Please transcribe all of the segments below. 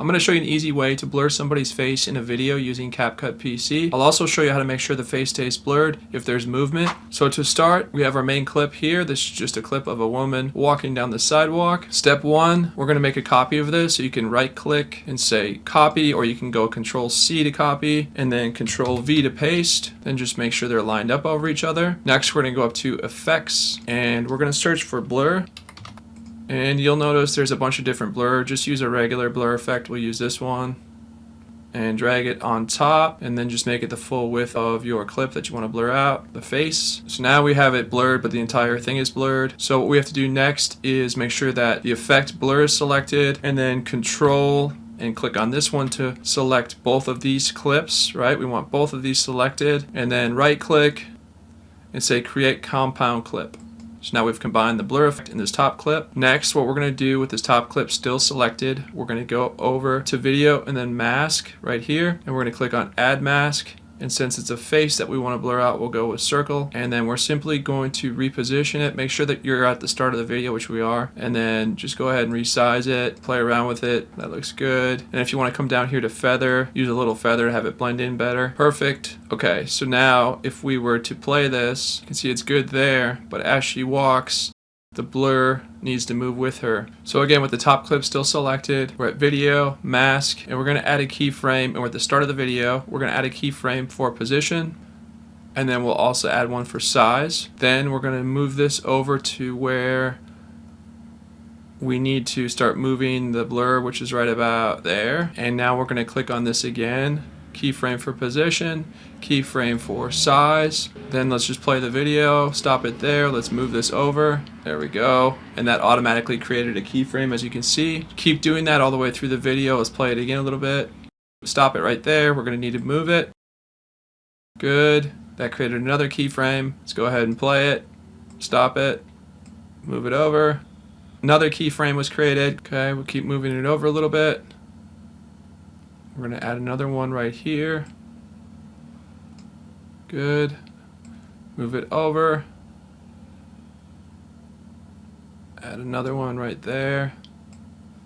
I'm going to show you an easy way to blur somebody's face in a video using CapCut PC. I'll also show you how to make sure the face stays blurred if there's movement. So to start, we have our main clip here. This is just a clip of a woman walking down the sidewalk. Step one, we're going to make a copy of this. So you can right click and say copy, or you can go Control C to copy and then Control V to paste. Then just make sure they're lined up over each other. Next, we're going to go up to Effects and we're going to search for blur. And you'll notice there's a bunch of different blur. Just use a regular blur effect. We'll use this one. And drag it on top. And then just make it the full width of your clip that you want to blur out, the face. So now we have it blurred, but the entire thing is blurred. So what we have to do next is make sure that the effect blur is selected. And then Control and click on this one to select both of these clips, right? We want both of these selected. And then right click and say Create Compound Clip. So now we've combined the blur effect in this top clip. Next, what we're going to do with this top clip still selected, we're going to go over to Video and then Mask right here. And we're going to click on Add Mask. And since it's a face that we want to blur out, we'll go with circle. And then we're simply going to reposition it. Make sure that you're at the start of the video, which we are. And then just go ahead and resize it, play around with it. That looks good. And if you want to come down here to feather, use a little feather to have it blend in better. Perfect. Okay, so now if we were to play this, you can see it's good there. But as she walks, the blur needs to move with her. So again, with the top clip still selected, we're at Video, Mask, and we're going to add a keyframe. And we're at the start of the video. We're going to add a keyframe for position. And then we'll also add one for size. Then we're going to move this over to where we need to start moving the blur, which is right about there. And now we're going to click on this again. Keyframe for position, keyframe for size. Then let's just play the video, stop it there. Let's move this over. There we go. And that automatically created a keyframe, as you can see. Keep doing that all the way through the video. Let's play it again a little bit. Stop it right there. We're going to need to move it. Good. That created another keyframe. Let's go ahead and play it. Stop it. Move it over. Another keyframe was created. Okay, we'll keep moving it over a little bit. We're going to add another one right here. Good. Move it over. Add another one right there.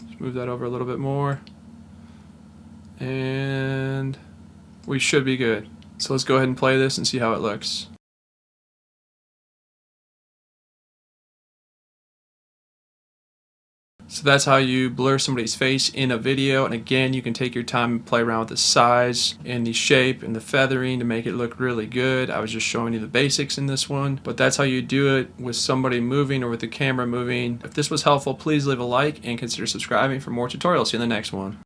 Just move that over a little bit more. And we should be good. So let's go ahead and play this and see how it looks. So that's how you blur somebody's face in a video. And again, you can take your time and play around with the size and the shape and the feathering to make it look really good. I was just showing you the basics in this one, but that's how you do it with somebody moving or with the camera moving. If this was helpful, please leave a like and consider subscribing for more tutorials. See you in the next one.